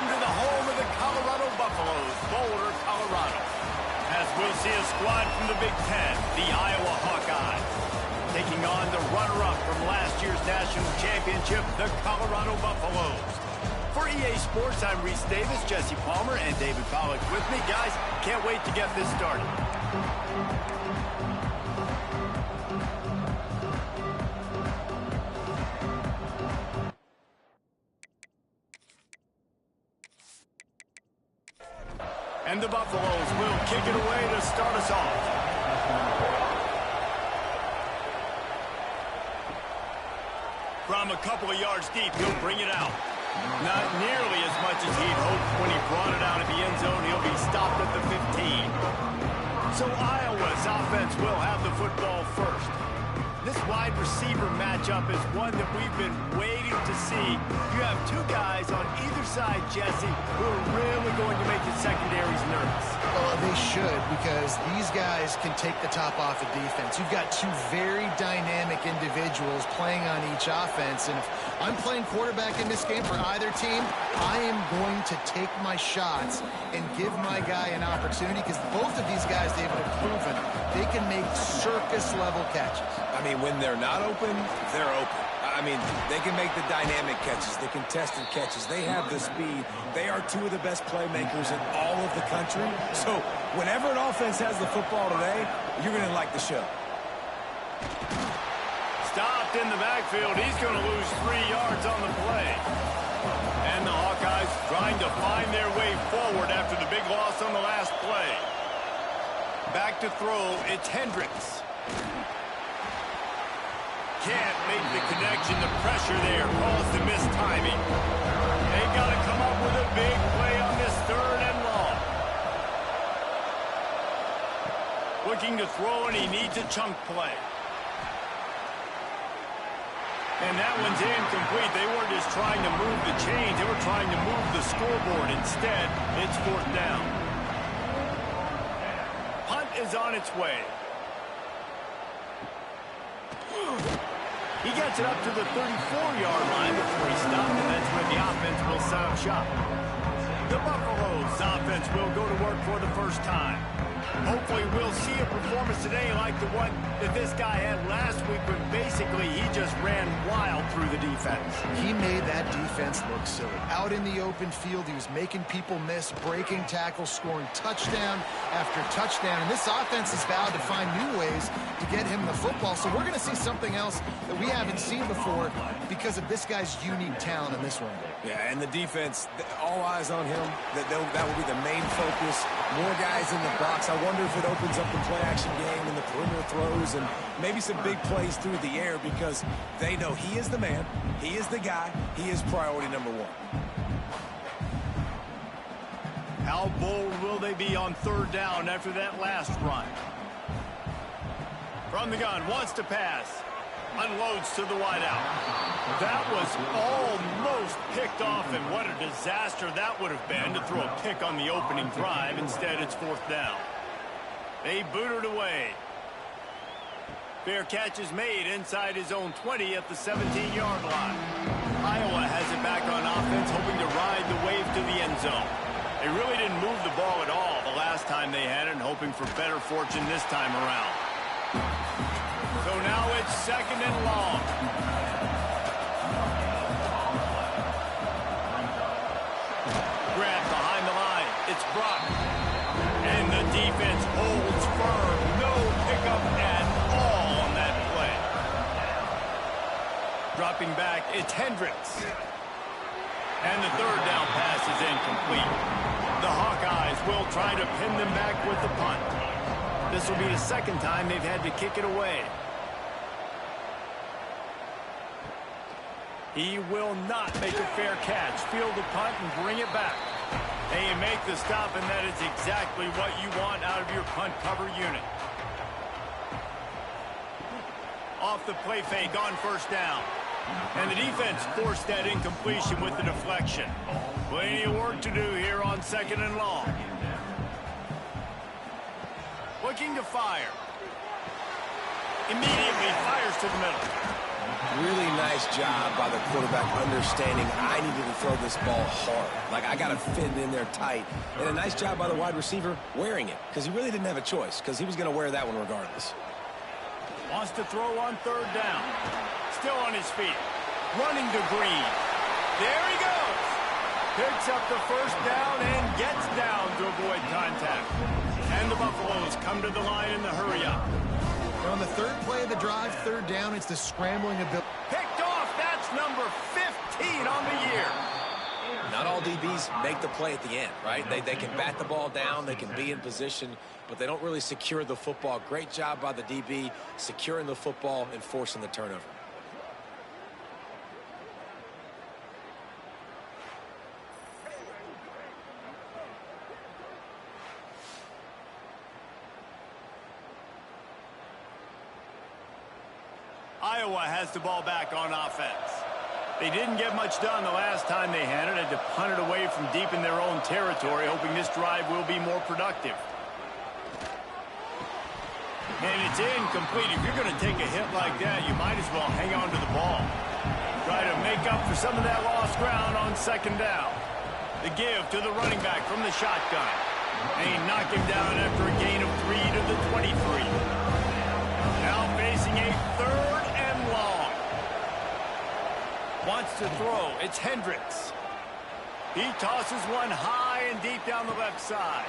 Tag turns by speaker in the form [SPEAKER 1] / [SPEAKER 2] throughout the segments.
[SPEAKER 1] Welcome to the home of the Colorado Buffaloes, Boulder, Colorado. As we'll see a squad from the Big Ten, the Iowa Hawkeyes, taking on the runner-up from last year's national championship, the Colorado Buffaloes. For EA Sports, I'm Reese Davis, Jesse Palmer, and David Pollack with me. Guys, can't wait to get this started. And the Buffaloes will kick it away to start us off. From a couple of yards deep, he'll bring it out. Not nearly as much as he'd hoped when he brought it out of the end zone. He'll be stopped at the 15. So Iowa's offense will have the football first. This wide receiver matchup is one that we've been waiting to see. You have two guys on either side, Jesse, who are really going to make the secondaries nervous.
[SPEAKER 2] Well, they should, because these guys can take the top off the defense. You've got two very dynamic individuals playing on each offense, and if I'm playing quarterback in this game for either team, I am going to take my shots and give my guy an opportunity, because both of these guys, David, have proven they can make circus-level catches.
[SPEAKER 3] I mean, when they're not open, they're open. I mean, they can make the dynamic catches, the contested catches. They have the speed. They are two of the best playmakers in all of the country. So whenever an offense has the football today, you're going to like the show.
[SPEAKER 1] Stopped in the backfield. He's going to lose 3 yards on the play. And the Hawkeyes trying to find their way forward after the big loss on the last play. Back to throw, it's Hendricks. Can't make the connection. The pressure there caused the mistiming. They got to come up with a big play on this 3rd and long. Looking to throw, and he needs a chunk play. And that one's incomplete. They weren't just trying to move the chains. They were trying to move the scoreboard. Instead, it's 4th down. Punt is on its way. He gets it up to the 34-yard line before he stopped, and that's where the offense will set up shop. The Buffaloes offense will go to work for the first time. Hopefully we'll see a performance today like the one that this guy had last week when basically he just ran wild through the defense.
[SPEAKER 2] He made that defense look silly. Out in the open field, he was making people miss, breaking tackles, scoring touchdown after touchdown. And this offense has vowed to find new ways to get him the football. So we're going to see something else that we haven't seen before because of this guy's unique talent in this one.
[SPEAKER 3] Yeah, and the defense, all eyes on him. That will be the main focus. More guys in the box. I wonder if it opens up the play-action game and the perimeter throws and maybe some big plays through the air, because they know he is the man, he is the guy, he is priority number 1.
[SPEAKER 1] How bold will they be on 3rd down after that last run? From the gun, wants to pass. Unloads to the wideout. That was almost picked off, and what a disaster that would have been to throw a pick on the opening drive. Instead, it's 4th down. They boot it away. Fair catch is made inside his own 20 at the 17-yard line. Iowa has it back on offense, hoping to ride the wave to the end zone. They really didn't move the ball at all the last time they had it, and hoping for better fortune this time around. So now it's 2nd and long. Grab behind the line. It's Brock. And the defense holds firm. No pickup at all on that play. Dropping back, it's Hendricks. And the 3rd down pass is incomplete. The Hawkeyes will try to pin them back with the punt. This will be the 2nd time they've had to kick it away. He will not make a fair catch. Field the punt and bring it back. They make the stop, and that is exactly what you want out of your punt cover unit. Off the play fake on 1st down. And the defense forced that incompletion with the deflection. Plenty of work to do here on 2nd and long. Looking to fire. Immediately fires to the middle.
[SPEAKER 3] Really nice job by the quarterback understanding I needed to throw this ball hard. Like, I got to fit it in there tight. And a nice job by the wide receiver wearing it, because he really didn't have a choice, because he was going to wear that one regardless.
[SPEAKER 1] Wants to throw on third down. Still on his feet. Running to Green. There he goes. Picks up the first down and gets down to avoid contact. And the Buffaloes come to the line in the hurry-up.
[SPEAKER 2] On the third play of the drive, third down, it's the scrambling ability.
[SPEAKER 1] Picked off. That's number 15 on the year.
[SPEAKER 3] Not all DBs make the play at the end, right? They can bat the ball down, they can be in position, but they don't really secure the football. Great job by the DB securing the football and forcing the turnover.
[SPEAKER 1] Iowa has the ball back on offense. They didn't get much done the last time they had it. Had to punt it away from deep in their own territory, hoping this drive will be more productive. And it's incomplete. If you're going to take a hit like that, you might as well hang on to the ball. Try to make up for some of that lost ground on second down. The give to the running back from the shotgun. And he knocked him down after a gain of 3 to the 23. Now facing a third and long. Wants to throw. It's Hendricks. He tosses one high and deep down the left side.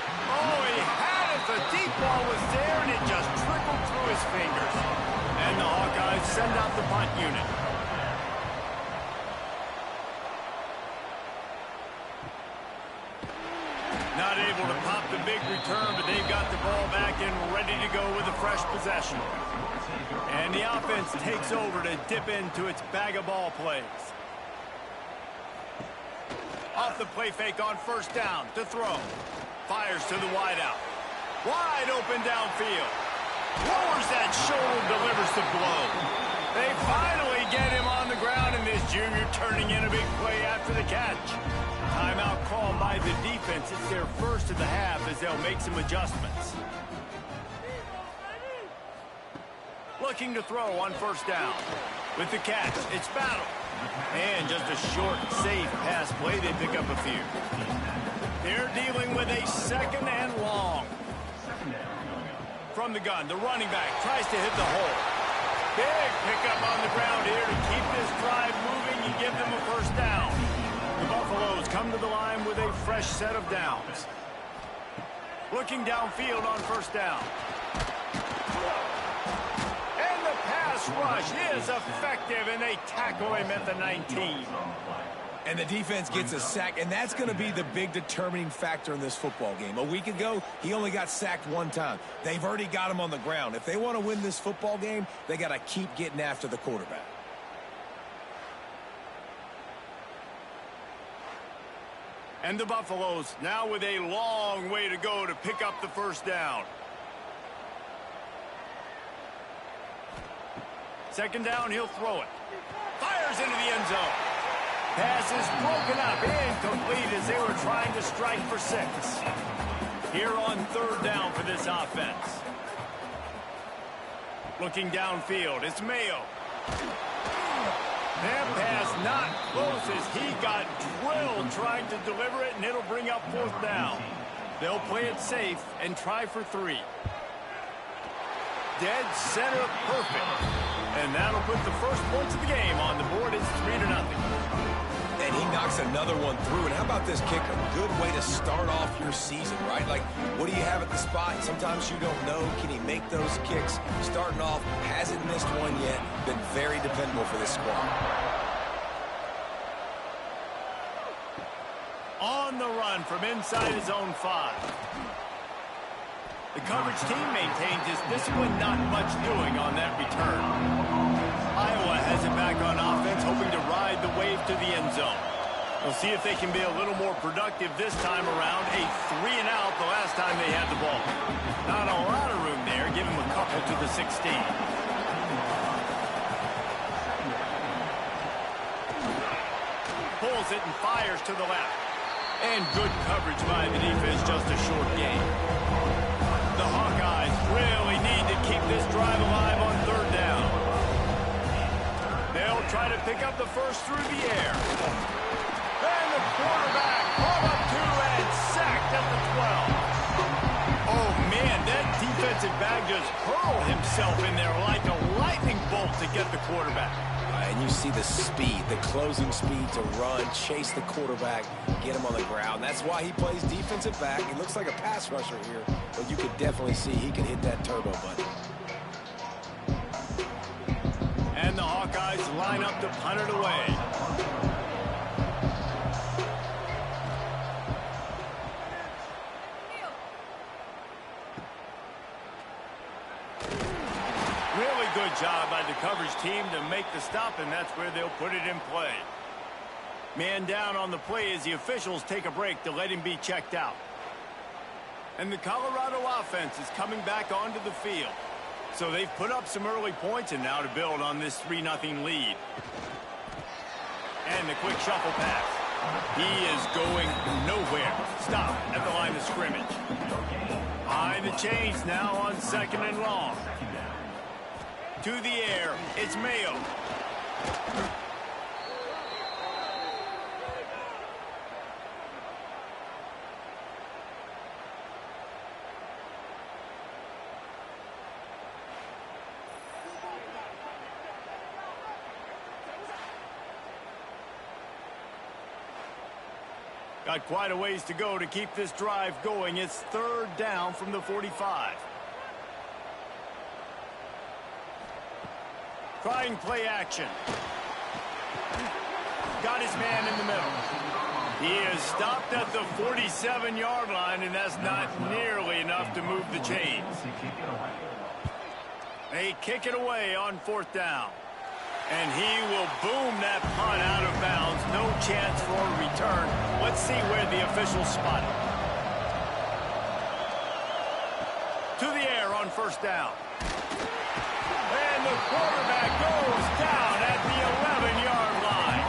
[SPEAKER 1] Oh, he had it. The deep ball was there, and it just trickled through his fingers. And the Hawkeyes send out the punt unit. Not able to pop the big return, but they've got the ball back and ready to go with a fresh possession. And the offense takes over to dip into its bag of ball plays. Off the play fake on first down to throw. Fires to the wideout. Wide open downfield. Lowers that shoulder, delivers the blow. They finally get him on the ground, and this junior turning in a big play after the catch. Timeout called by the defense. It's their first of the half as they'll make some adjustments. Looking to throw on first down. With the catch, it's Battle. And just a short, safe pass play. They pick up a few. They're dealing with a second and long. From the gun, the running back tries to hit the hole. Big pickup on the ground here to keep this drive moving and give them a first down. The Buffaloes come to the line with a fresh set of downs. Looking downfield on first down. And the pass rush is effective, and they tackle him at the 19.
[SPEAKER 3] And the defense gets a sack, and that's going to be the big determining factor in this football game. A week ago, he only got sacked one time. They've already got him on the ground. If they want to win this football game, they got to keep getting after the quarterback.
[SPEAKER 1] And the Buffaloes now with a long way to go to pick up the first down. Second down, he'll throw it. Fires into the end zone. Pass is broken up, incomplete as they were trying to strike for 6. Here on third down for this offense. Looking downfield, it's Mayo. That pass not close as he got drilled trying to deliver it, and it'll bring up fourth down. They'll play it safe and try for 3. Dead center perfect. And that'll put the first points of the game on the board. It's 3-0.
[SPEAKER 3] And he knocks another one through. And how about this kick? A good way to start off your season, right? Like, what do you have at the spot? Sometimes you don't know. Can he make those kicks? Starting off, hasn't missed one yet. Been very dependable for this squad.
[SPEAKER 1] On the run from inside his own 5. The coverage team maintains his discipline, not much doing on that return. Iowa has it back on offense, hoping to ride the wave to the end zone. We'll see if they can be a little more productive this time around. A 3-and-out the last time they had the ball. Not a lot of room there. Give him a couple to the 16. Pulls it and fires to the left. And good coverage by the defense, just a short gain. The Hawkeyes really need to keep this drive alive on third down. try to pick up the first through the air. And the quarterback brought up 2 and sacked at the 12. Oh, man, that defensive back just hurled himself in there like a lightning bolt to get the quarterback.
[SPEAKER 3] And you see the speed, the closing speed to run, chase the quarterback, get him on the ground. That's why he plays defensive back. He looks like a pass rusher here, but you could definitely see he can hit that turbo button.
[SPEAKER 1] And the Hawkeyes line up to punt it away. Really good job by the coverage team to make the stop, and that's where they'll put it in play. Man down on the play as the officials take a break to let him be checked out. And the Colorado offense is coming back onto the field. So they've put up some early points, and now to build on this 3-0 lead. And the quick shuffle pass. He is going nowhere. Stop at the line of scrimmage. Behind the chains now on 2nd and long. To the air, it's Mayo. Got quite a ways to go to keep this drive going. It's 3rd down from the 45. Trying play action. Got his man in the middle. He is stopped at the 47-yard line, and that's not nearly enough to move the chains. They kick it away on 4th down. And he will boom that punt out of bounds. No chance for a return. Let's see where the officials spot it. To the air on 1st down. And the quarterback goes down at the 11-yard line.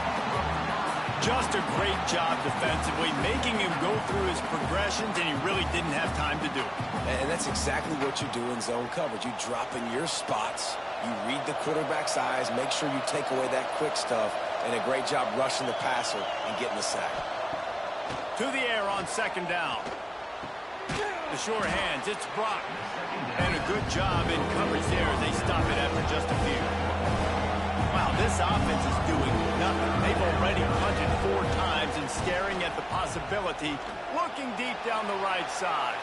[SPEAKER 1] Just a great job defensively, making him go through his progressions, and he really didn't have time to do it.
[SPEAKER 3] And that's exactly what you do in zone coverage. You drop in your spots, you read the quarterback's eyes, make sure you take away that quick stuff, and a great job rushing the passer and getting the sack.
[SPEAKER 1] To the air on 2nd down. The sure hands, it's Brock. And a good job in coverage there as they stop it after just a few. Wow, this offense is doing nothing. They've already punted 4 times and staring at the possibility, looking deep down the right side.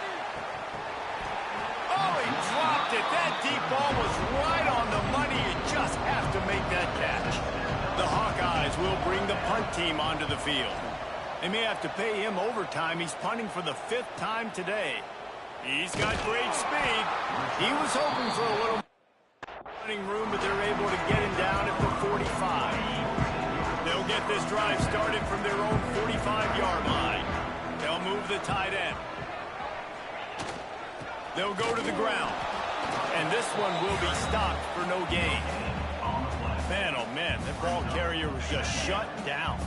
[SPEAKER 1] Oh, he dropped it. That deep ball was right on the money. You just have to make that catch. The Hawkeyes will bring the punt team onto the field. They may have to pay him overtime. He's punting for the 5th time today. He's got great speed. He was hoping for a little running room, but they're able to get him down at the 45. They'll get this drive started from their own 45-yard line. They'll move the tight end. They'll go to the ground. And this one will be stopped for no gain. Man, oh man, that ball carrier was just shut down.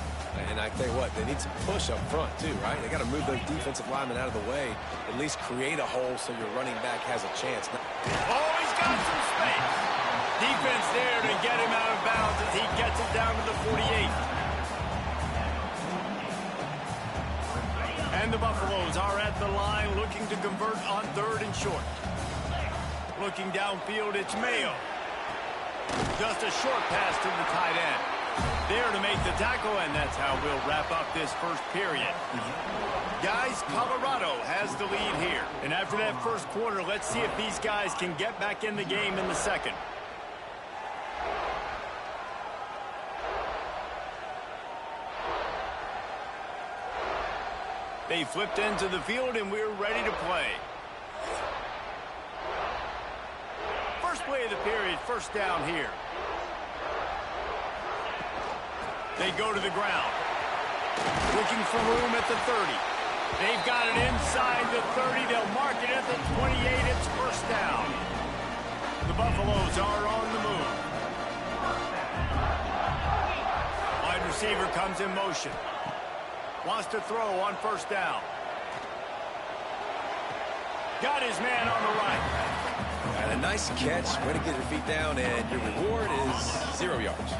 [SPEAKER 3] And I tell you what, they need some push up front too, right? They got to move those defensive linemen out of the way, at least create a hole so your running back has a chance.
[SPEAKER 1] Oh, he's got some space. Defense there to get him out of bounds as he gets it down to the 48. And the Buffaloes are at the line looking to convert on 3rd and short. Looking downfield, it's Mayo. Just a short pass to the tight end. There to make the tackle, and that's how we'll wrap up this first period. Guys, Colorado has the lead here. And after that first quarter, let's see if these guys can get back in the game in the second. They flipped into the field, and we're ready to play. First play of the period, 1st down here. They go to the ground. Looking for room at the 30. They've got it inside the 30. They'll mark it at the 28. It's 1st down. The Buffaloes are on the move. Wide receiver comes in motion. Wants to throw on 1st down. Got his man on the right.
[SPEAKER 3] And a nice catch. Way to get your feet down, and your reward is 0 yards.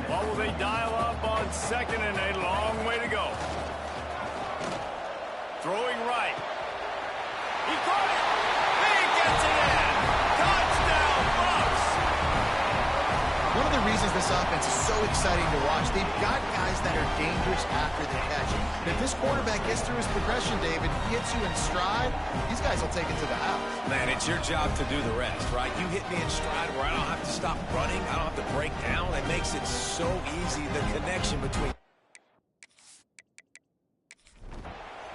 [SPEAKER 1] What will they dial up on second and a long way to go? Throwing right. He caught it. He gets it in. Touchdown, Bucks.
[SPEAKER 2] One of the reasons this offense is so exciting to watch, they've got guys that are dangerous after the catch. And if this quarterback gets through his progression, David, he hits you in stride, these guys will take it to the house.
[SPEAKER 3] Man, it's your job to do the rest, right? You hit me in stride where I don't have to stop running. I don't have to break down. It makes it so easy, the connection between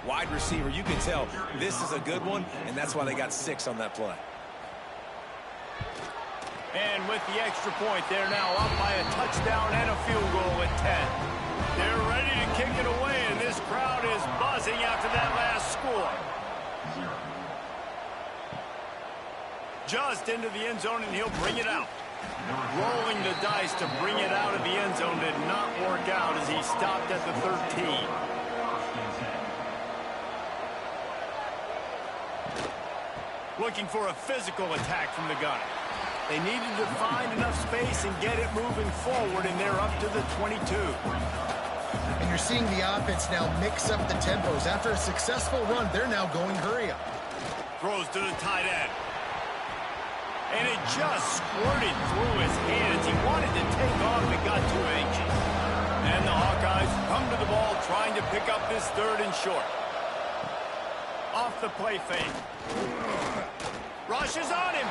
[SPEAKER 3] wide receiver. You can tell this is a good one, and that's why they got 6 on that play.
[SPEAKER 1] And with the extra point, they're now up by a touchdown and a field goal at 10. They're ready to kick it away, and this crowd is buzzing after that last score. Just into the end zone, and he'll bring it out. Rolling the dice to bring it out of the end zone did not work out as he stopped at the 13. Looking for a physical attack from the gunner. They needed to find enough space and get it moving forward, and they're up to the 22.
[SPEAKER 2] And you're seeing the offense now mix up the tempos. After a successful run, they're now going hurry up.
[SPEAKER 1] Throws to the tight end. And it just squirted through his hands. He wanted to take off and got too anxious. And the Hawkeyes come to the ball trying to pick up this third and short. Off the play fake. Rushes on him.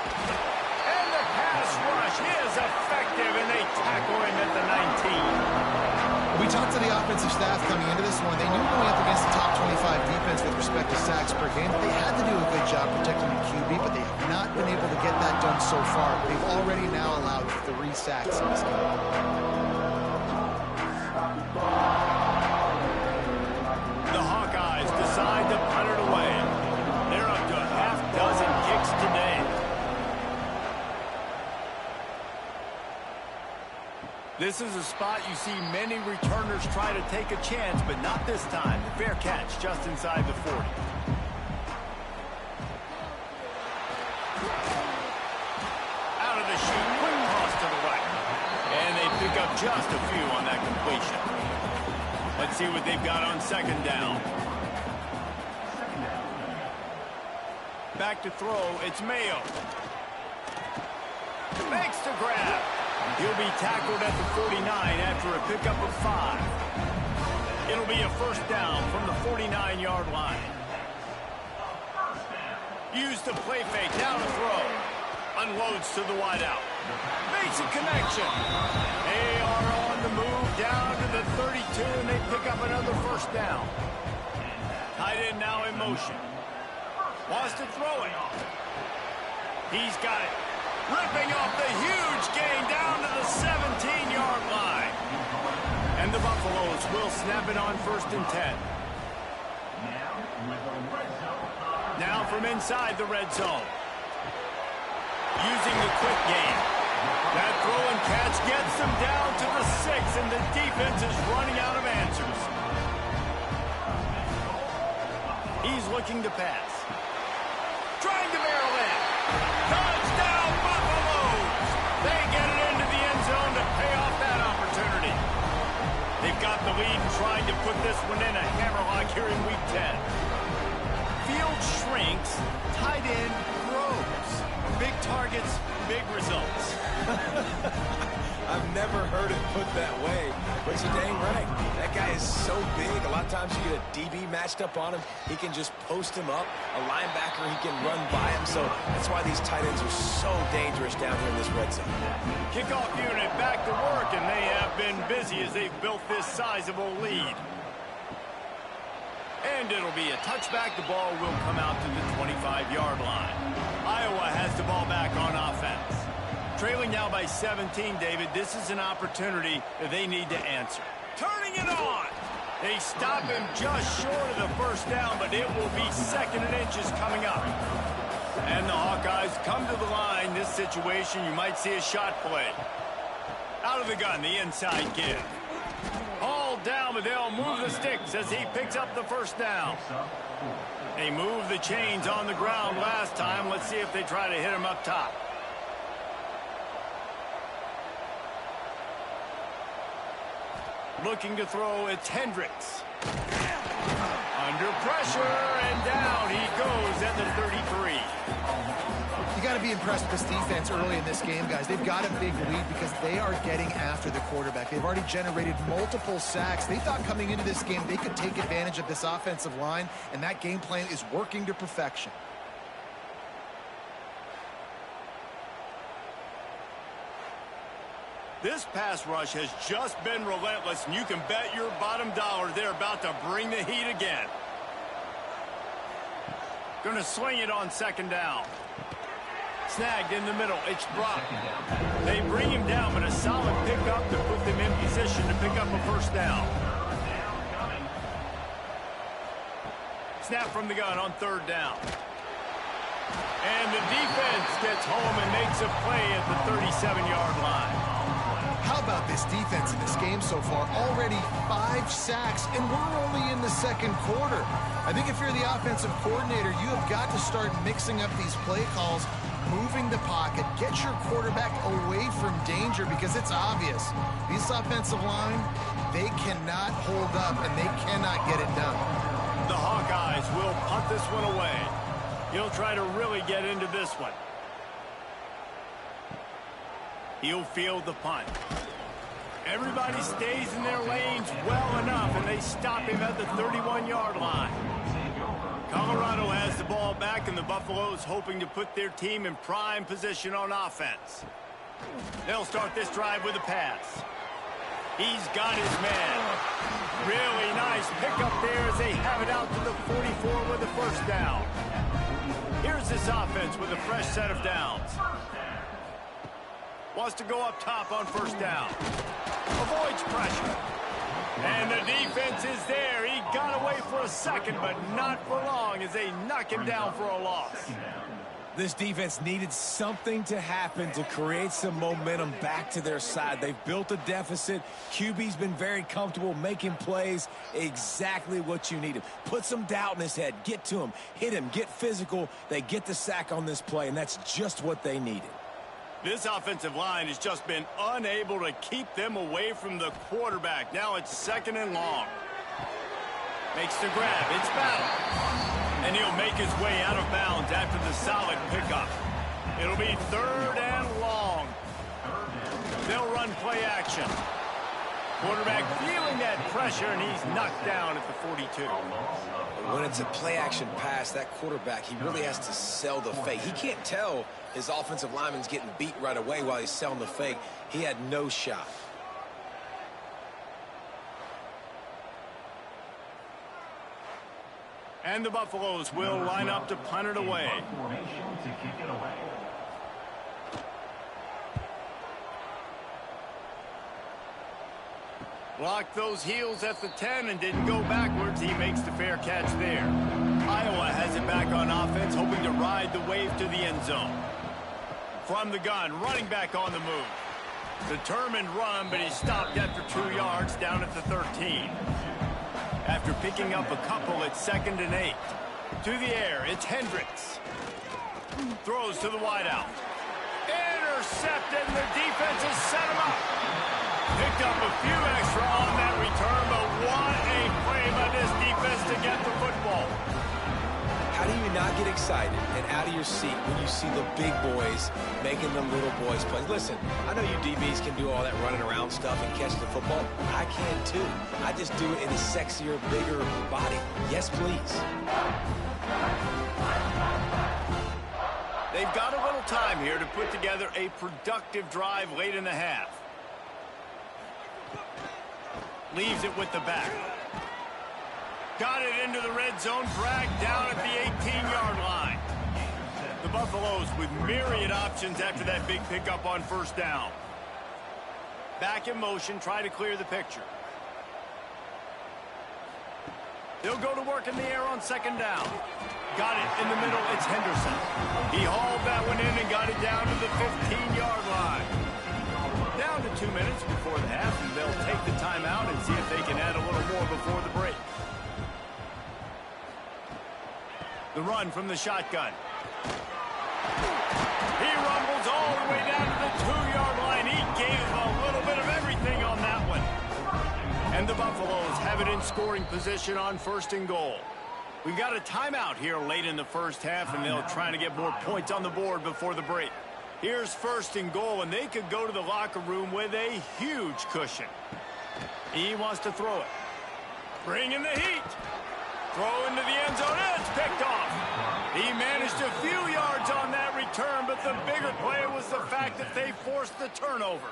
[SPEAKER 1] And the pass rush is effective, and they tackle him at the 19.
[SPEAKER 2] We talked to the offensive staff coming into this one. They knew going up against the top 25 defense with respect to sacks per game. They had to do a good job protecting the QB, but they have not been able to get that done so far. They've already now allowed 3 sacks in this game.
[SPEAKER 1] The Hawkeyes decide to punt it away. They're up to a half dozen kicks today. This is a spot you see many returners try to take a chance, but not this time. The fair catch just inside the 40. Out of the chute, quick cross to the right. And they pick up just a few on that completion. Let's see what they've got on second down. Back to throw, it's Mayo. Makes the grab. He'll be tackled at the 49 after a pickup of 5. It'll be a first down from the 49-yard line. Use the play fake, now to throw. Unloads to the wideout. Makes a connection. They are on the move down to the 32, and they pick up another first down. Tight end now in motion. Wants to throw it. He's got it. Ripping off the huge gain down to the 17-yard line. And the Buffaloes will snap it on first and 10. Now from inside the red zone. Using the quick game. That throw and catch gets them down to the 6, and the defense is running out of answers. He's looking to pass. Trying to barrel in. Touchdown, Buffaloes! They get it into the end zone to pay off that opportunity. They've got the lead and trying to put this one in a hammerlock here in Week 10. Field shrinks, tight end grows. Big targets, big results.
[SPEAKER 3] I've never heard it put that way, but you're dang right. That guy is so big. A lot of times you get a DB matched up on him. He can just post him up. A linebacker, he can run by him. So that's why these tight ends are so dangerous down here in this red zone.
[SPEAKER 1] Kickoff unit back to work, and they have been busy as they've built this sizable lead. And it'll be a touchback. The ball will come out to the 25-yard line. Iowa has the ball back on offense. Trailing now by 17, David. This is an opportunity that they need to answer. Turning it on. They stop him just short of the first down, but it will be 2nd and inches coming up. And the Hawkeyes come to the line. This situation, you might see a shot play. Out of the gun, the inside give. All down, but they'll move the sticks as he picks up the first down. They moved the chains on the ground last time. Let's see if they try to hit him up top. Looking to throw, it's Hendricks. Under pressure, and down he goes at the 33.
[SPEAKER 2] You got to be impressed with this defense early in this game, guys. They've got a big lead because they are getting after the quarterback. They've already generated multiple sacks. They thought coming into this game they could take advantage of this offensive line, and that game plan is working to perfection.
[SPEAKER 1] This pass rush has just been relentless, and you can bet your bottom dollar they're about to bring the heat again. Going to swing it on second down. Snagged in the middle. It's dropped. They bring him down, but a solid pickup to put them in position to pick up a first down. Snap from the gun on third down. And the defense gets home and makes a play at the 37-yard line.
[SPEAKER 2] How about this defense in this game so far? Already 5 sacks, and we're only in the second quarter. I think if you're the offensive coordinator, you have got to start mixing up these play calls, moving the pocket, get your quarterback away from danger, because it's obvious. This offensive line, they cannot hold up, and they cannot get it done.
[SPEAKER 1] The Hawkeyes will punt this one away. He'll try to really get into this one. He'll field the punt. Everybody stays in their lanes well enough, and they stop him at the 31-yard line. Colorado has the ball back, and the Buffaloes hoping to put their team in prime position on offense. They'll start this drive with a pass. He's got his man. Really nice pickup there as they have it out to the 44 with a first down. Here's this offense with a fresh set of downs. Wants to go up top on first down. Avoids pressure. And the defense is there. He got away for a second, but not for long as they knock him down for a loss.
[SPEAKER 3] This defense needed something to happen to create some momentum back to their side. They've built a deficit. QB's been very comfortable making plays. Exactly what you needed. Put some doubt in his head. Get to him. Hit him. Get physical. They get the sack on this play, and that's just what they needed.
[SPEAKER 1] This offensive line has just been unable to keep them away from the quarterback. Now it's second and long. Makes the grab. It's battle. And he'll make his way out of bounds after the solid pickup. It'll be third and long. They'll run play action. Quarterback feeling that pressure, and he's knocked down at the 42.
[SPEAKER 3] When it's a play-action pass, that quarterback, he really has to sell the fake. He can't tell his offensive lineman's getting beat right away while he's selling the fake. He had no shot.
[SPEAKER 1] And the Buffaloes will line up to punt it away. Blocked those heels at the 10 and didn't go backwards. He makes the fair catch there. Iowa has it back on offense, hoping to ride the wave to the end zone. From the gun, running back on the move. Determined run, but he's stopped after 2 yards down at the 13. After picking up a couple, it's second and 8. To the air, it's Hendricks. Throws to the wideout. Intercepted, and the defense has set him up. Picked up a few extra on that return, but what a play by this defense to get the football.
[SPEAKER 3] How do you not get excited and out of your seat when you see the big boys making the little boys play? Listen, I know you DBs can do all that running around stuff and catch the football. I can too. I just do it in a sexier, bigger body. Yes, please.
[SPEAKER 1] They've got a little time here to put together a productive drive late in the half. Leaves it with the back. Got it into the red zone, dragged down at the 18-yard line. The Buffaloes with myriad options after that big pickup on first down. Back in motion, try to clear the picture. They'll go to work in the air on second down. Got it in the middle, it's Henderson. He hauled that one in and got it down to the 15-yard line. Down to 2 minutes before the half, and they'll take the timeout and see if they can add a little more before the break. The run from the shotgun. He rumbles all the way down to the 2-yard line. He gave him a little bit of everything on that one. in scoring position on 1st and goal. We've got a timeout here late in the first half, and they'll try to get more points on the board before the break. Here's 1st and goal, and they could go to the locker room with a huge cushion. He wants to throw it. Bring in the heat. Throw into the end zone. It's picked off. He managed a few yards on that return, but the bigger play was the fact that they forced the turnover.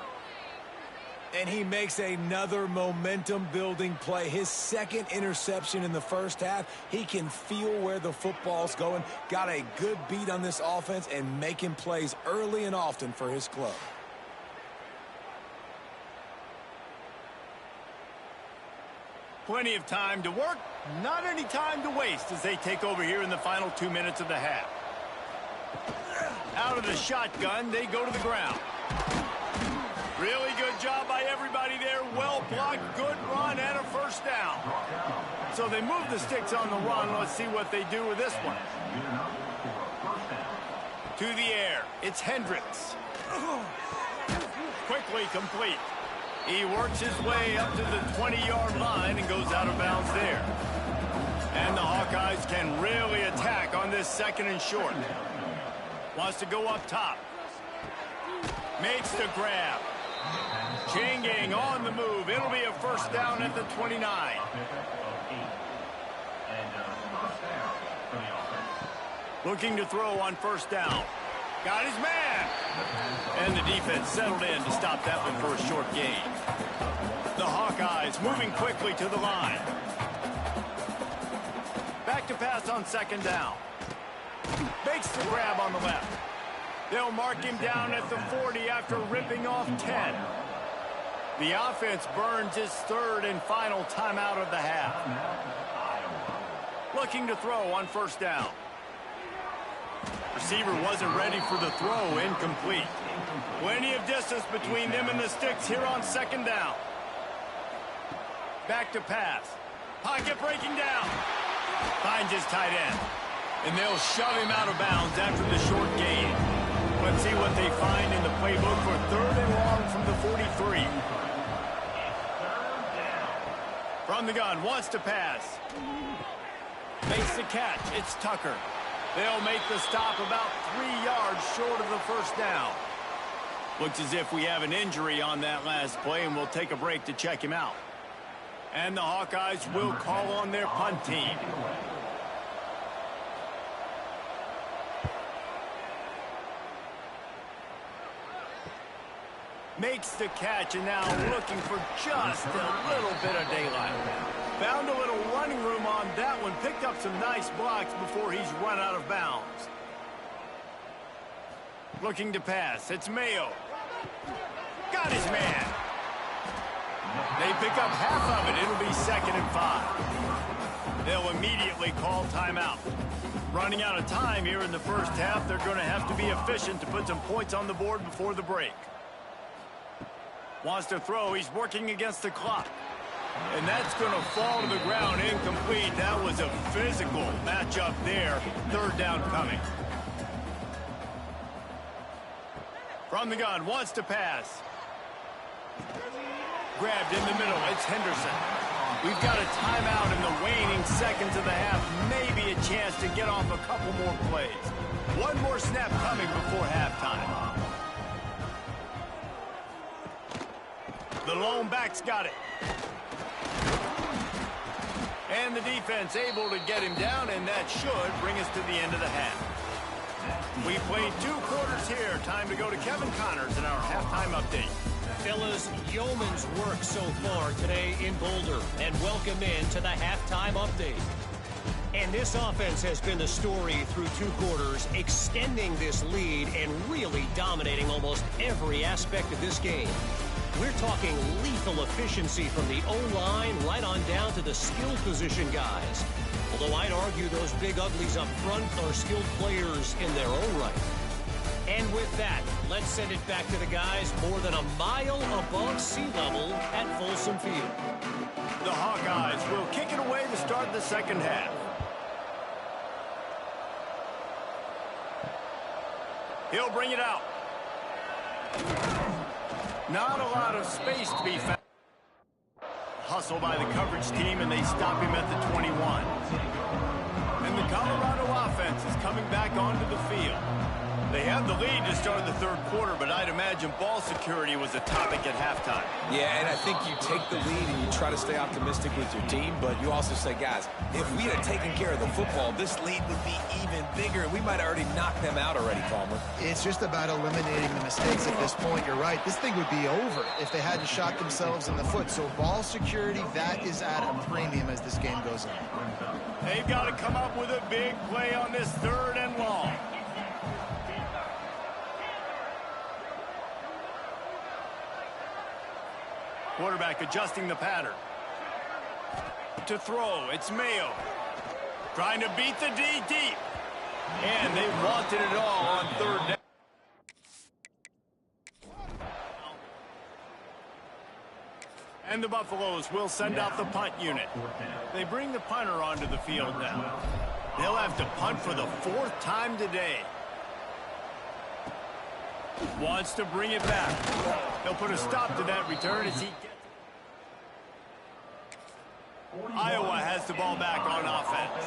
[SPEAKER 3] And he makes another momentum-building play. His 2nd interception in the first half. He can feel where the football's going. Got a good beat on this offense and making plays early and often for his club.
[SPEAKER 1] Plenty of time to work, not any time to waste as they take over here in the final 2 minutes of the half. Out of the shotgun, they go to the ground. Really good job by everybody there. Well blocked, good run, and a 1st down. So they move the sticks on the run. Let's see what they do with this one. To the air, it's Hendricks. Quickly complete. He works his way up to the 20-yard line and goes out of bounds there. And the Hawkeyes can really attack on this 2nd and short. Wants to go up top. Makes the grab. Chain gang on the move. It'll be a 1st down at the 29. Looking to throw on 1st down. Got his man. And the defense settled in to stop that one for a short gain. The Hawkeyes moving quickly to the line. Back to pass on 2nd down. Makes the grab on the left. They'll mark him down at the 40 after ripping off 10. The offense burns his 3rd and final timeout of the half. Looking to throw on 1st down. Receiver wasn't ready for the throw, incomplete. Plenty of distance between them and the sticks here on 2nd down. Back to pass. Pocket breaking down. Finds his tight end. And they'll shove him out of bounds after the short gain. Let's see what they find in the playbook for 3rd and long from the 43. From the gun, wants to pass. Makes the catch. It's Tucker. They'll make the stop about 3 yards short of the 1st down. Looks as if we have an injury on that last play, and we'll take a break to check him out. And the Hawkeyes will call on their punt team. Makes the catch, and now looking for just a little bit of daylight. Found a little running room on that one. Picked up some nice blocks before he's run out of bounds. Looking to pass. It's Mayo. Got his man. They pick up half of it. It'll be 2nd and 5. They'll immediately call timeout. Running out of time here in the first half. They're going to have to be efficient to put some points on the board before the break. Wants to throw. He's working against the clock. And that's going to fall to the ground incomplete. That was a physical matchup there. 3rd down coming. From the gun, wants to pass. Grabbed in the middle. It's Henderson. We've got a timeout in the waning seconds of the half. Maybe a chance to get off a couple more plays. One more snap coming before halftime. The lone back's got it. And the defense able to get him down, and that should bring us to the end of the half. We played 2 quarters here. Time to go to Kevin Connors in our halftime update.
[SPEAKER 4] Fellas, yeoman's work so far today in Boulder, and welcome in to the halftime update. And this offense has been the story through 2 quarters, extending this lead and really dominating almost every aspect of this game. We're talking lethal efficiency from the O-line right on down to the skill position guys. Although I'd argue those big uglies up front are skilled players in their own right. And with that, let's send it back to the guys more than a mile above sea level at Folsom Field.
[SPEAKER 1] The Hawkeyes will kick it away to start the second half. He'll bring it out. Not a lot of space to be found. hustle by the coverage team, and they stop him at the 21. And the Colorado offense is coming back onto the field. They have the lead to start the third quarter, but I'd imagine ball security was a topic at halftime.
[SPEAKER 3] Yeah, and I think you take the lead and you try to stay optimistic with your team, but you also say, guys, if we had taken care of the football, this lead would be even bigger, and we might have already knocked them out already, Palmer.
[SPEAKER 2] It's just about eliminating the mistakes at this point. You're right. This thing would be over if they hadn't shot themselves in the foot. So ball security, that is at a premium as this game goes on.
[SPEAKER 1] They've got to come up with a big play on this 3rd and long. Quarterback adjusting the pattern. To throw, it's Mayo. Trying to beat the D deep. And they wanted it all on 3rd down. And the Buffaloes will send out the punt unit. They bring the punter onto the field now. They'll have to punt for the 4th time today. Wants to bring it back. They'll put a stop to that return as he gets. Iowa has the ball back on offense.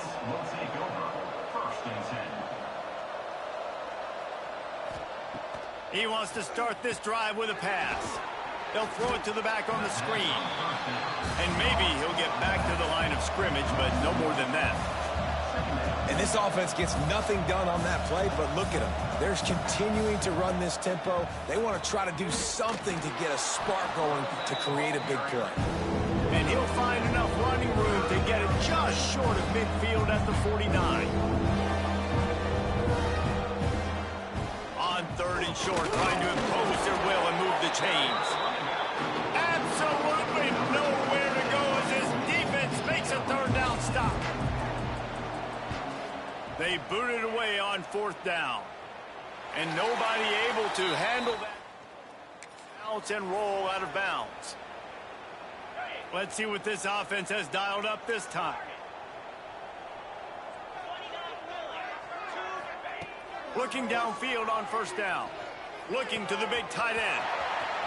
[SPEAKER 1] He wants to start this drive with a pass. They'll throw it to the back on the screen. And maybe he'll get back to the line of scrimmage, but no more than that.
[SPEAKER 3] And this offense gets nothing done on that play, but look at them. They're continuing to run this tempo. They want to try to do something to get a spark going to create a big play.
[SPEAKER 1] And he'll find enough running room to get it just short of midfield at the 49. On 3rd and short, trying to impose their will and move the chains. Absolutely nowhere to go as his defense makes a 3rd down stop. They boot it away on 4th down. And nobody able to handle that. Bounce and roll out of bounds. Let's see what this offense has dialed up this time. Looking downfield on 1st down. Looking to the big tight end.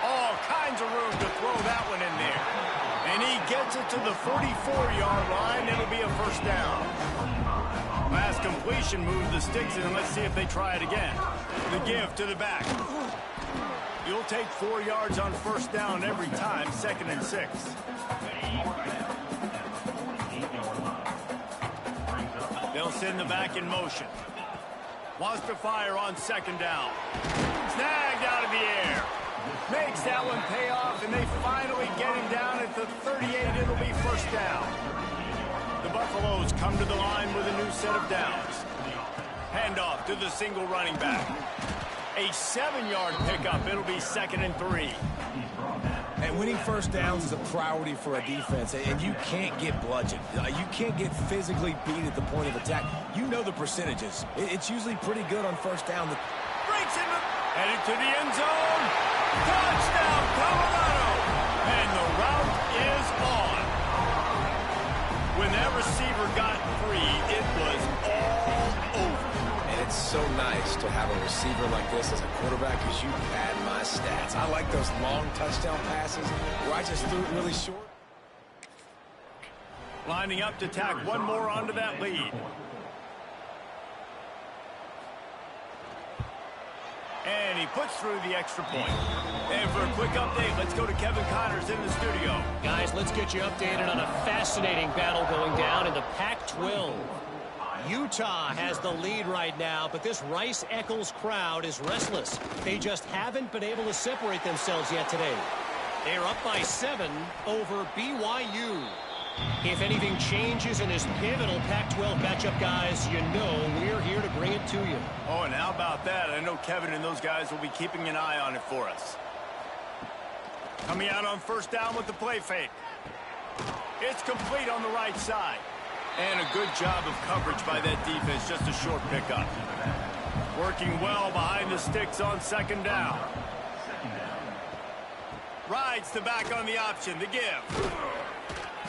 [SPEAKER 1] All kinds of room to throw that one in there. And he gets it to the 44-yard line. It'll be a 1st down. Last completion moved the sticks in, and let's see if they try it again. The give to the back. You'll take 4 yards on 1st down every time, 2nd and 6. They'll send the back in motion. Wants to fire on 2nd down. Snagged out of the air. Makes that one pay off, and they finally get him down at the 38. It'll be 1st down. The Buffaloes come to the line with a new set of downs. Handoff to the single running back. A 7-yard pickup. It'll be 2nd and 3.
[SPEAKER 3] And winning 1st downs is a priority for a defense, and you can't get bludgeoned. You can't get physically beat at the point of attack. You know the percentages. It's usually pretty good on 1st down.
[SPEAKER 1] Breaks in, headed to the end zone. Touchdown, Colorado! And the route is on. When that receiver got free, it was all over.
[SPEAKER 3] And it's so nice to have a receiver like this as a quarterback because you pad my stats. I like those long touchdown passes where I just threw it really short.
[SPEAKER 1] Lining up to tack one more onto that lead. And he puts through the extra point. And for a quick update, let's go to Kevin Connors in the studio.
[SPEAKER 4] Guys, let's get you updated on a fascinating battle going down in the Pac-12. Utah has the lead right now, but this Rice-Eccles crowd is restless. They just haven't been able to separate themselves yet today. They're up by 7 over BYU. If anything changes in this pivotal Pac-12 matchup, guys, you know we're here to bring it to you.
[SPEAKER 1] Oh, and how about that? I know Kevin and those guys will be keeping an eye on it for us. Coming out on 1st down with the play fake. It's complete on the right side. And a good job of coverage by that defense, just a short pickup. Working well behind the sticks on 2nd down. Rides the back on the option, the give.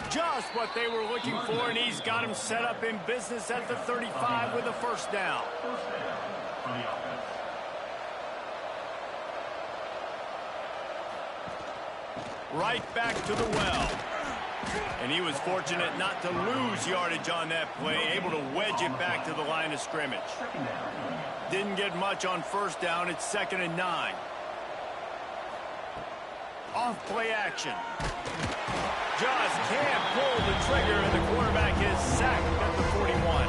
[SPEAKER 1] Just what they were looking for, and he's got him set up in business at the 35 with a 1st down. Right back to the well. And he was fortunate not to lose yardage on that play, able to wedge it back to the line of scrimmage. Didn't get much on first down. It's 2nd and 9. Off play action. Just can't pull the trigger, and the quarterback is sacked at the 41.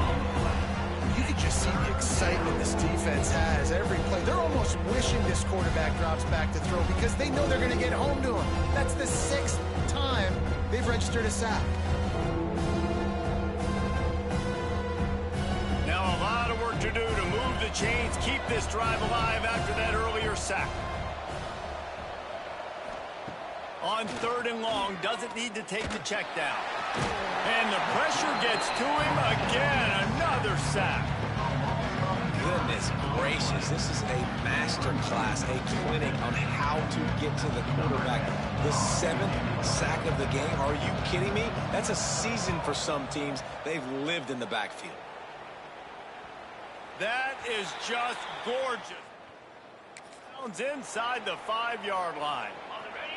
[SPEAKER 2] You can just see the excitement this defense has every play. They're almost wishing this quarterback drops back to throw because they know they're going to get home to him. That's the 6th time they've registered a sack.
[SPEAKER 1] Now a lot of work to do to move the chains, keep this drive alive after that earlier sack. On 3rd and long, doesn't need to take the check down. And the pressure gets to him again. Another sack.
[SPEAKER 3] Goodness gracious, this is a master class, a clinic on how to get to the quarterback. The 7th sack of the game. Are you kidding me? That's a season for some teams. They've lived in the backfield.
[SPEAKER 1] That is just gorgeous. Sounds inside the 5-yard line.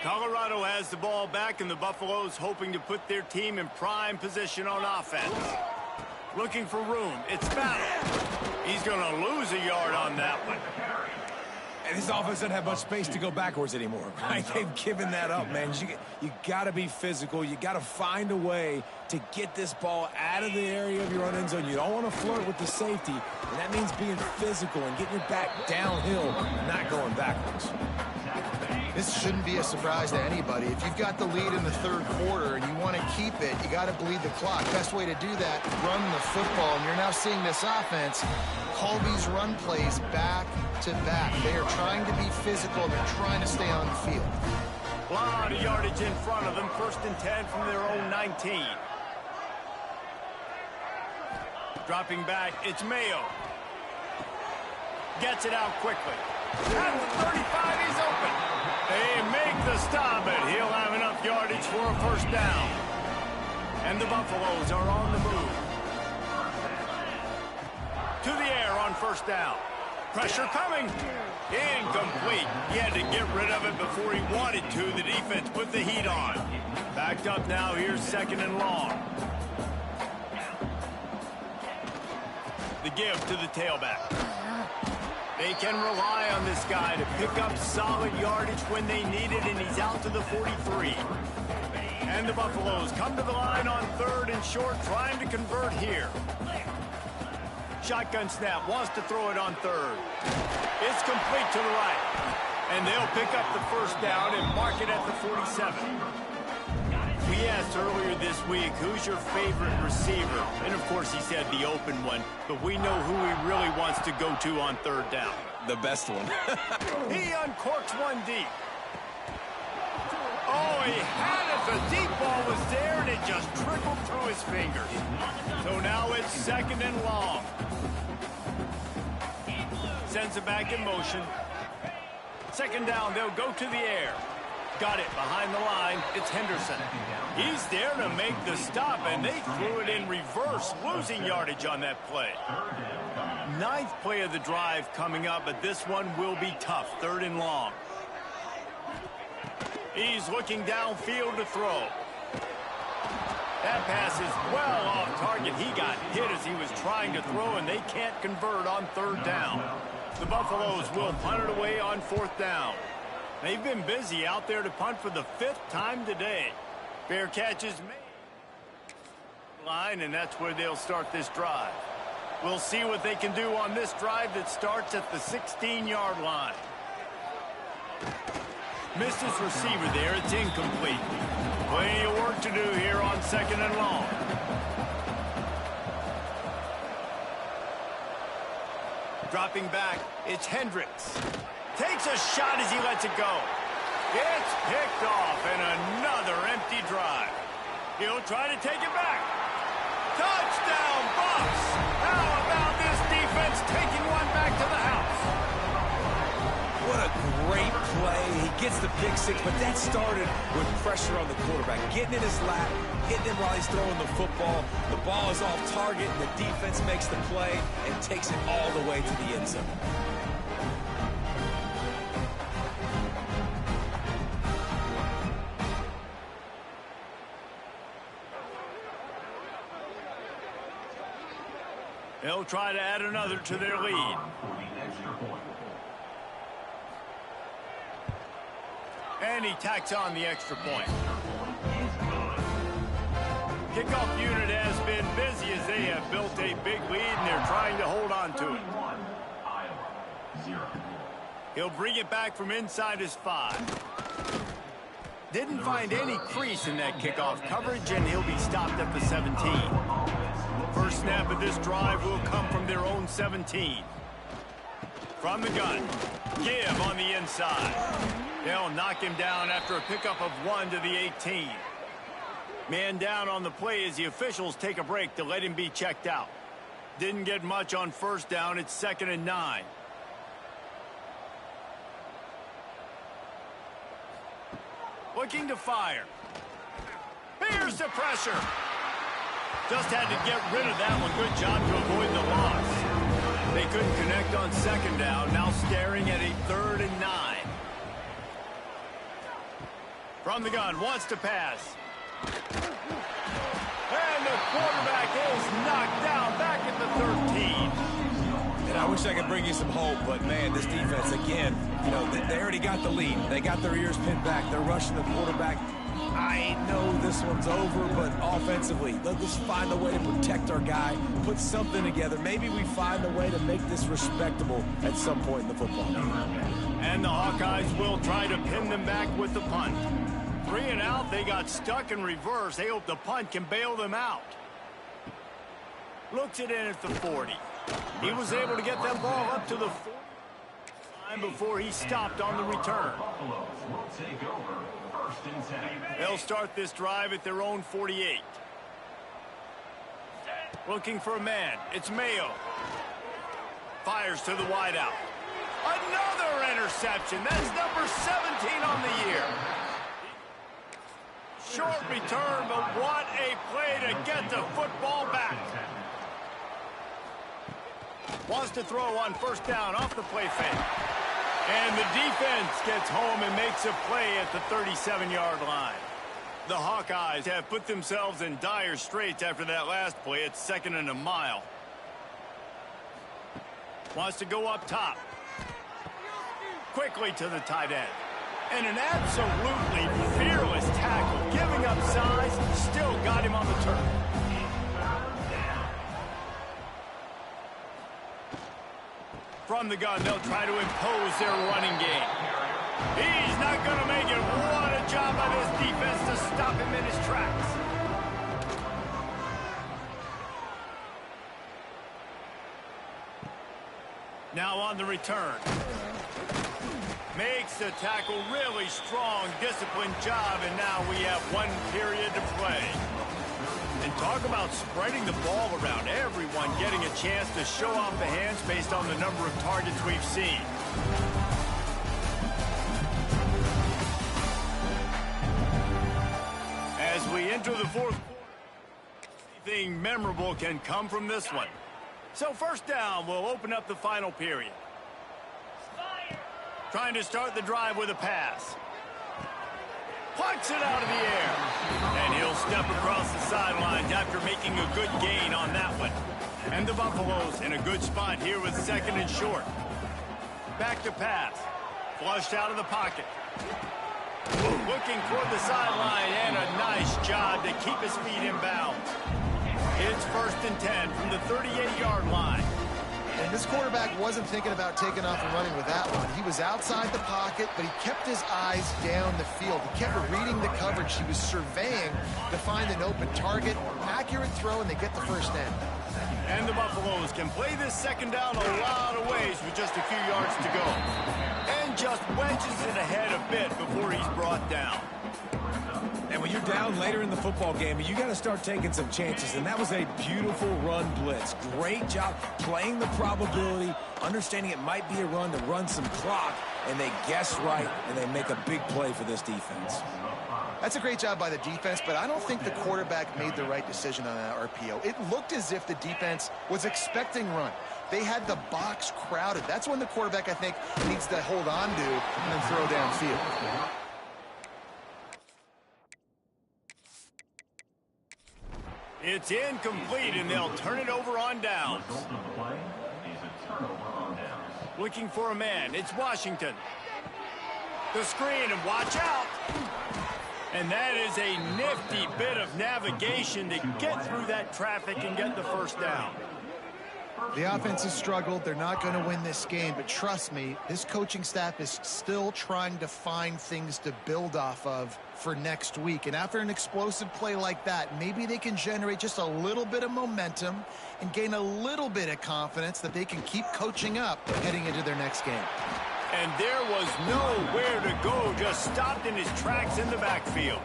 [SPEAKER 1] Colorado has the ball back, and the Buffaloes hoping to put their team in prime position on offense. Looking for room. It's Battle. He's going to lose a yard on that one.
[SPEAKER 3] And this offense doesn't have much space to go backwards anymore, right? They've given that up, man. You got to be physical. You got to find a way to get this ball out of the area of your own end zone. You don't want to flirt with the safety, and that means being physical and getting your back downhill, not going backwards.
[SPEAKER 2] This shouldn't be a surprise to anybody. If you've got the lead in the 3rd quarter and you want to keep it, you got to bleed the clock. Best way to do that, run the football. And you're now seeing this offense call these run plays back to back. They are trying to be physical. They're trying to stay on the field.
[SPEAKER 1] A lot of yardage in front of them. 1st and 10 from their own 19. Dropping back, it's Mayo. Gets it out quickly. At the 35, he's open. They make the stop, but he'll have enough yardage for a 1st down. And the Buffaloes are on the move. To the air on 1st down. Pressure coming. Incomplete. He had to get rid of it before he wanted to. The defense put the heat on. Backed up now. Here's 2nd and long. The give to the tailback. They can rely on this guy to pick up solid yardage when they need it, and he's out to the 43. And the Buffaloes come to the line on 3rd and short, trying to convert here. Shotgun snap, wants to throw it on 3rd. It's complete to the right. And they'll pick up the 1st down and mark it at the 47. We asked earlier this week, who's your favorite receiver? And, of course, he said the open one. But we know who he really wants to go to on 3rd down.
[SPEAKER 3] The best one.
[SPEAKER 1] He uncorks one deep. Oh, he had it. The deep ball was there, and it just trickled through his fingers. So now it's 2nd and long. Sends it back in motion. 2nd down, they'll go to the air. Got it behind the line. It's Henderson. He's there to make the stop, and they threw it in reverse, losing yardage on that play. 9th play of the drive coming up, but this one will be tough. 3rd and long. He's looking downfield to throw. That pass is well off target. He got hit as he was trying to throw, and they can't convert on 3rd down. The Buffaloes will punt it away on 4th down. They've been busy out there to punt for the 5th time today. Fair catch is made. Line, and that's where they'll start this drive. We'll see what they can do on this drive that starts at the 16-yard line. Missed his receiver there. It's incomplete. Plenty of work to do here on 2nd and long. Dropping back, it's Hendricks. Takes a shot as he lets it go. It's picked off, and another empty drive. He'll try to take it back. Touchdown, Bucs! How about this defense taking one back to the house?
[SPEAKER 3] What a great play. He gets the pick six, but that started with pressure on the quarterback. Getting in his lap, hitting him while he's throwing the football. The ball is off target, and the defense makes the play and takes it all the way to the end zone.
[SPEAKER 1] They'll try to add another to their lead. And he tacks on the extra point. Kickoff unit has been busy as they have built a big lead, and they're trying to hold on to it. He'll bring it back from inside his 5. Didn't find any crease in that kickoff coverage, and he'll be stopped at the 17. First snap of this drive will come from their own 17. From the gun, give on the inside. They'll knock him down after a pickup of 1 to the 18. Man down on the play as the officials take a break to let him be checked out. Didn't get much on first down. It's 2nd and 9. Looking to fire. Here's the pressure. Just had to get rid of that one. Good job to avoid the loss. They couldn't connect on 2nd down. Now staring at a 3rd and 9. From the gun, wants to pass. And the quarterback is knocked down back at the 13.
[SPEAKER 3] And I wish I could bring you some hope, but man, this defense, again, you know, they already got the lead. They got their ears pinned back. They're rushing the quarterback. I know this one's over, but offensively, let's just find a way to protect our guy, put something together. Maybe we find a way to make this respectable at some point in the football game.
[SPEAKER 1] And the Hawkeyes will try to pin them back with the punt. 3 and out, they got stuck in reverse. They hope the punt can bail them out. Looks it in at the 40. He was able to get that ball up to the 40 time before he stopped on the return. They'll start this drive at their own 48. Looking for a man. It's Mayo. Fires to the wideout. Another interception. That's number 17 on the year. Short return, but what a play to get the football back. Wants to throw on first down off the play fake. And the defense gets home and makes a play at the 37-yard line. The Hawkeyes have put themselves in dire straits after that last play. It's 2nd and a mile. Wants to go up top. Quickly to the tight end. And an absolutely fearless tackle. Giving up size, still got him on the turf. From the gun, they'll try to impose their running game. He's not going to make it. What a job by this defense to stop him in his tracks. Now on the return. Makes the tackle really strong, disciplined job, and now we have 1 period to play. And talk about spreading the ball around. Everyone getting a chance to show off the hands based on the number of targets we've seen. As we enter the 4th quarter, anything memorable can come from this one. So first down will open up the final period. Trying to start the drive with a pass. Plucks it out of the air. And he'll step across the sidelines after making a good gain on that one. And the Buffaloes in a good spot here with 2nd and short. Back to pass. Flushed out of the pocket. Looking toward the sideline, and a nice job to keep his feet in bounds. It's 1st and 10 from the 38-yard line.
[SPEAKER 2] And this quarterback wasn't thinking about taking off and running with that one. He was outside the pocket, but he kept his eyes down the field. He kept reading the coverage. He was surveying to find an open target. Accurate throw, and they get the first down.
[SPEAKER 1] And the Buffaloes can play this 2nd down a lot of ways with just a few yards to go. And just wedges it ahead a bit before he's brought down.
[SPEAKER 3] And when you're down later in the football game, you got to start taking some chances. And that was a beautiful run blitz. Great job playing the probability, understanding it might be a run to run some clock, and they guess right, and they make a big play for this defense.
[SPEAKER 2] That's a great job by the defense, but I don't think the quarterback made the right decision on that RPO. It looked as if the defense was expecting run. They had the box crowded. That's when the quarterback, I think, needs to hold on to and then throw downfield.
[SPEAKER 1] It's incomplete, and they'll turn it over on downs. Looking for a man. It's Washington. The screen, and watch out. And that is a nifty bit of navigation to get through that traffic and get the first down.
[SPEAKER 2] The offense has struggled. They're not going to win this game, but trust me, this coaching staff is still trying to find things to build off of for next week. And after an explosive play like that, maybe they can generate just a little bit of momentum and gain a little bit of confidence that they can keep coaching up heading into their next game.
[SPEAKER 1] And there was nowhere to go, just stopped in his tracks in the backfield.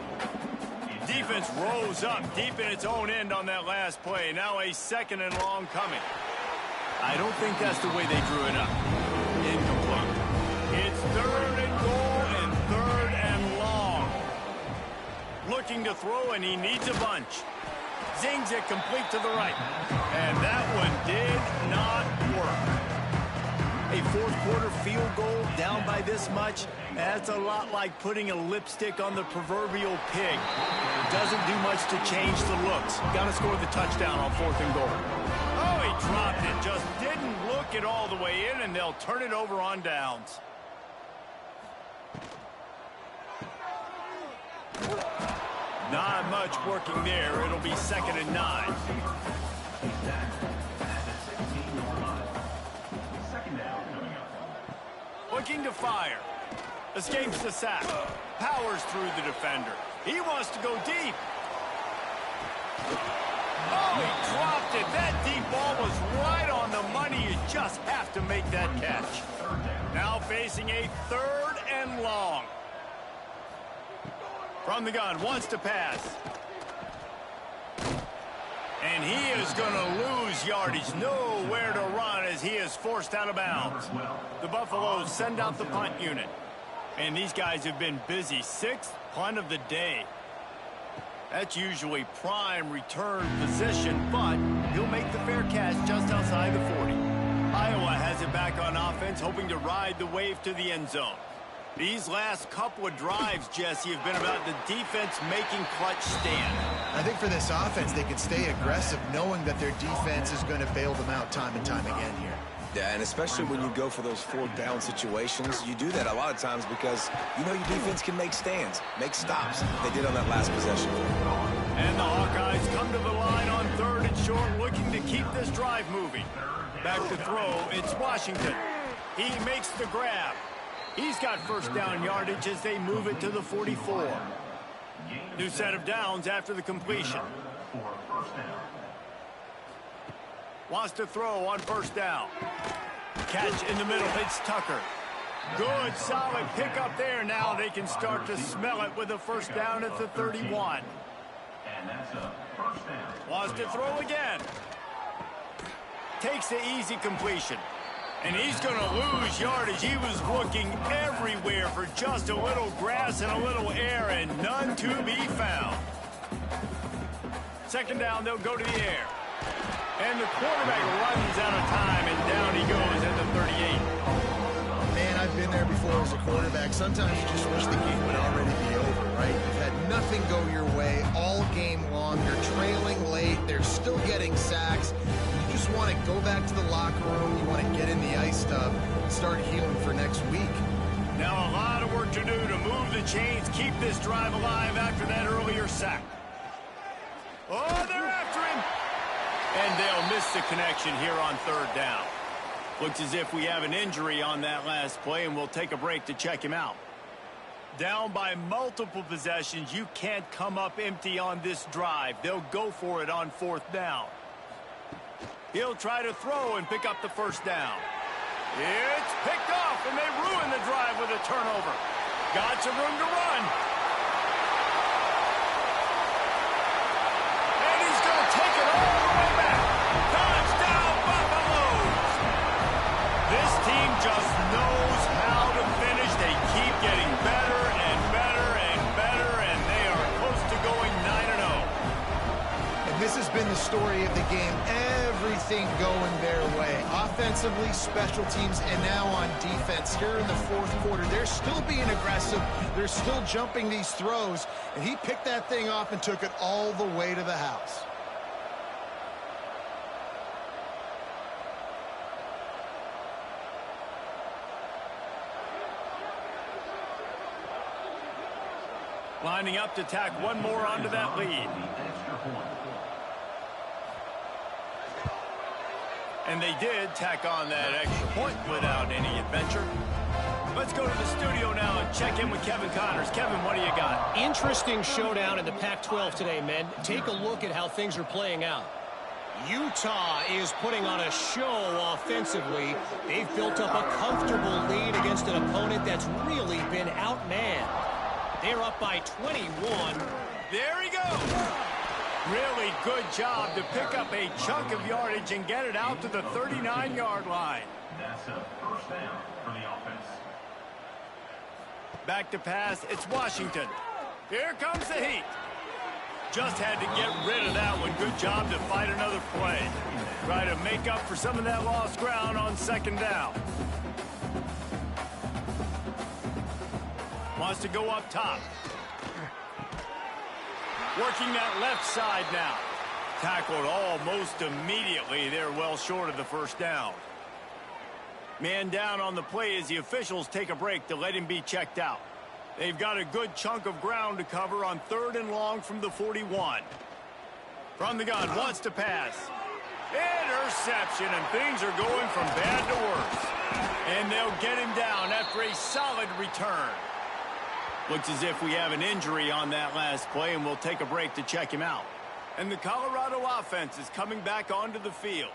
[SPEAKER 1] Defense rose up deep in its own end on that last play. Now a 2nd and long coming. I don't think that's the way they drew it up. Incomplete. It's 3rd and goal and 3rd and long. Looking to throw, and he needs a bunch. Zings it complete to the right. And that one did not work. A 4th quarter field goal down by this much, that's a lot like putting a lipstick on the proverbial pig. Doesn't do much to change the looks. Got to score the touchdown on 4th and goal. Oh, he dropped it. Just didn't look it all the way in, and they'll turn it over on downs. Not much working there. It'll be 2nd and 9. Looking to fire. Escapes the sack. Powers through the defender. He wants to go deep. Oh, he dropped it. That deep ball was right on the money. You just have to make that catch. Now facing a 3rd and long. From the gun, wants to pass. And he is going to lose yardage. Nowhere to run as he is forced out of bounds. The Buffaloes send out the punt unit. And these guys have been busy. 6th punt of the day. That's usually prime return position, but he'll make the fair catch just outside the 40. Iowa has it back on offense, hoping to ride the wave to the end zone. These last couple of drives, Jesse, have been about the defense making clutch stand.
[SPEAKER 2] I think for this offense, they can stay aggressive knowing that their defense is going to bail them out time and time again here.
[SPEAKER 3] Yeah, and especially when you go for those 4th down situations, you do that a lot of times because you know your defense can make stands, make stops. They did on that last possession.
[SPEAKER 1] And the Hawkeyes come to the line on 3rd and short, looking to keep this drive moving. Back to throw, it's Washington. He makes the grab. He's got first down yardage as they move it to the 44. New set of downs after the completion. Wants to throw on 1st down. Catch in the middle. It's Tucker. Good, solid pickup there. Now they can start to smell it with a 1st down at the 31. Wants to throw again. Takes the easy completion. And he's going to lose yardage. He was looking everywhere for just a little grass and a little air, and none to be found. 2nd down, they'll go to the air. And the quarterback runs out of time, and down he goes at the 38.
[SPEAKER 2] Man, I've been there before as a quarterback. Sometimes you just wish the game would already be over, right? You've had nothing go your way all game long. You're trailing late. They're still getting sacks. You just want to go back to the locker room. You want to get in the ice tub and start healing for next week.
[SPEAKER 1] Now a lot of work to do to move the chains, keep this drive alive after that earlier sack. Oh, they're after him. And they'll miss the connection here on 3rd down. Looks as if we have an injury on that last play, and we'll take a break to check him out. Down by multiple possessions, you can't come up empty on this drive. They'll go for it on 4th down. He'll try to throw and pick up the 1st down. It's picked off, and they ruin the drive with a turnover. Got some room to run. And he's going to take it all the way back. Touchdown, Buffaloes! This team just knows how to finish. They keep getting better and better and better, and they are close to going 9-0.
[SPEAKER 2] And this has been the story of the game. Everything going their way. Offensively, special teams, and now on defense. Here in the 4th quarter, they're still being aggressive. They're still jumping these throws. And he picked that thing off and took it all the way to the house.
[SPEAKER 1] Lining up to tack one more onto that lead. And they did tack on that extra point without any adventure. Let's go to the studio now and check in with Kevin Connors. Kevin, what do you got?
[SPEAKER 4] Interesting showdown in the Pac-12 today, men. Take a look at how things are playing out. Utah is putting on a show offensively. They've built up a comfortable lead against an opponent that's really been outmanned. They're up by 21.
[SPEAKER 1] There he goes. Really good job to pick up a chunk of yardage and get it out to the 39-yard line.
[SPEAKER 5] That's a first down for the offense.
[SPEAKER 1] Back to pass, it's Washington. Here comes the heat. Just had to get rid of that one. Good job to fight another play. Try to make up for some of that lost ground on second down. Wants to go up top. Working that left side now. Tackled almost immediately. They're well short of the first down. Man down on the play as the officials take a break to let him be checked out. They've got a good chunk of ground to cover on 3rd and long from the 41. From the gun, wants to pass. Interception, and things are going from bad to worse. And they'll get him down after a solid return. Looks as if we have an injury on that last play, and we'll take a break to check him out. And the Colorado offense is coming back onto the field.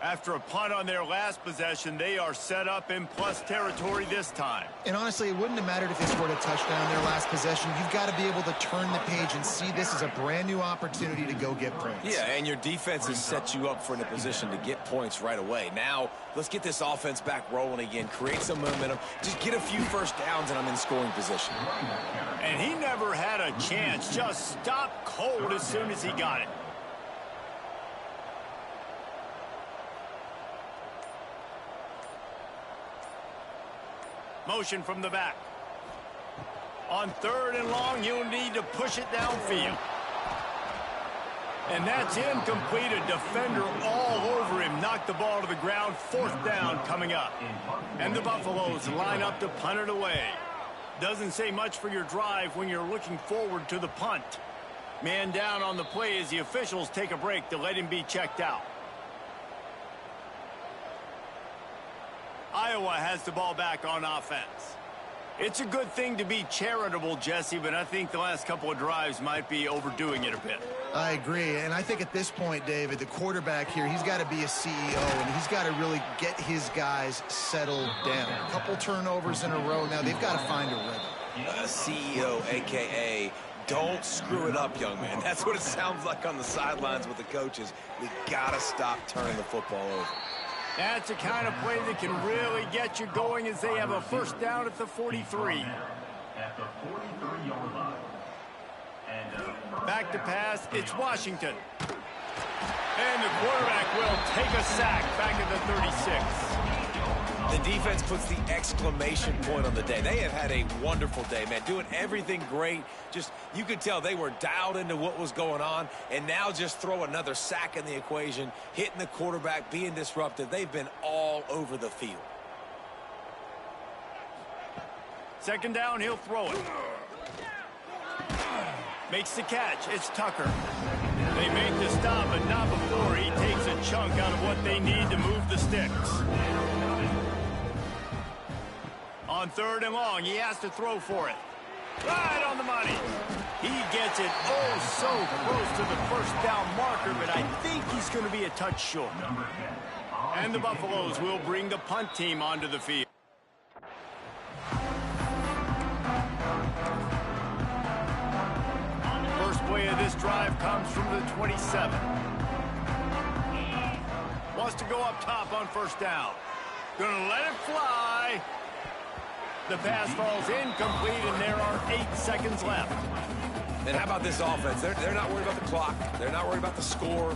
[SPEAKER 1] After a punt on their last possession, they are set up in plus territory this time.
[SPEAKER 2] And honestly, it wouldn't have mattered if they scored a touchdown their last possession. You've got to be able to turn the page and see this as a brand new opportunity to go get points.
[SPEAKER 3] Yeah, and your defense has set you up for a position to get points right away. Now, let's get this offense back rolling again, create some momentum, just get a few first downs, and I'm in scoring position.
[SPEAKER 1] And he never had a chance, just stopped cold as soon as he got it. Motion from the back. On 3rd and long, you'll need to push it downfield. And that's incomplete. A defender all over him. Knocked the ball to the ground. 4th down coming up. And the Buffaloes line up to punt it away. Doesn't say much for your drive when you're looking forward to the punt. Man down on the play as the officials take a break to let him be checked out. Iowa has the ball back on offense. It's a good thing to be charitable, Jesse, but I think the last couple of drives might be overdoing it a bit.
[SPEAKER 2] I agree, and I think at this point, David, the quarterback here, he's got to be a CEO, and he's got to really get his guys settled down. A couple turnovers in a row. Now they've got to find a rhythm.
[SPEAKER 3] CEO, a.k.a. don't screw it up, young man. That's what it sounds like on the sidelines with the coaches. We got to stop turning the football over.
[SPEAKER 1] That's the kind of play that can really get you going as they have a first down at the 43.
[SPEAKER 5] At the 43-yard line.
[SPEAKER 1] Back to pass, it's Washington. And the quarterback will take a sack back at the 36.
[SPEAKER 3] The defense puts the exclamation point on the day. They have had a wonderful day, man. Doing everything great. Just, you could tell they were dialed into what was going on. And now just throw another sack in the equation, hitting the quarterback, being disruptive. They've been all over the field.
[SPEAKER 1] 2nd down, he'll throw it. Makes the catch. It's Tucker. They make the stop, but not before he takes a chunk out of what they need to move the sticks. On 3rd and long, he has to throw for it. Right on the money. He gets it so close to the first down marker, but I think he's going to be a touch short. And the Buffaloes will bring the punt team onto the field. First play of this drive comes from the 27. Wants to go up top on 1st down. Gonna let it fly. The pass falls incomplete, and there are 8 seconds left.
[SPEAKER 3] And how about this offense? They're not worried about the clock. They're not worried about the score.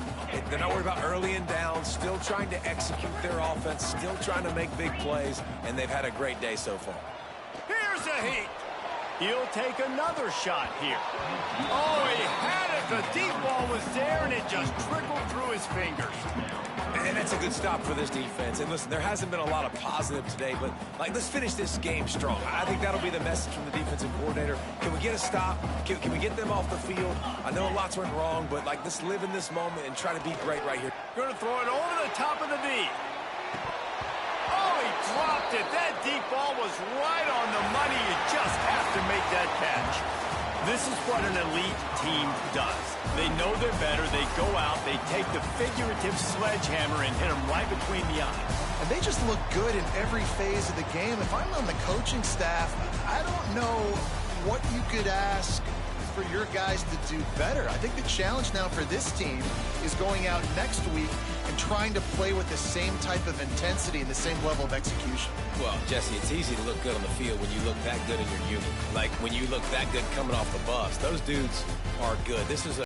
[SPEAKER 3] They're not worried about early and down. Still trying to execute their offense. Still trying to make big plays. And they've had a great day so far.
[SPEAKER 1] Here's a heat. He'll take another shot here. Oh, he had it. The deep ball was there, and it just trickled through his fingers.
[SPEAKER 3] And that's a good stop for this defense. And listen, there hasn't been a lot of positive today, but let's finish this game strong. I think that'll be the message from the defensive coordinator. Can we get a stop? Can we get them off the field? I know lots went wrong, but let's live in this moment and try to be great right here.
[SPEAKER 1] Going to throw it over the top of the V. Oh, he dropped it. That deep ball was right on the money. You just have to make that catch. This is what an elite team does. They know they're better. They go out. They take the figurative sledgehammer and hit them right between the eyes.
[SPEAKER 2] And they just look good in every phase of the game. If I'm on the coaching staff, I don't know what you could ask for your guys to do better. I think the challenge now for this team is going out next week and trying to play with the same type of intensity and the same level of execution.
[SPEAKER 3] Well, Jesse, it's easy to look good on the field when you look that good in your unit. Like when you look that good coming off the bus. Those dudes are good. This is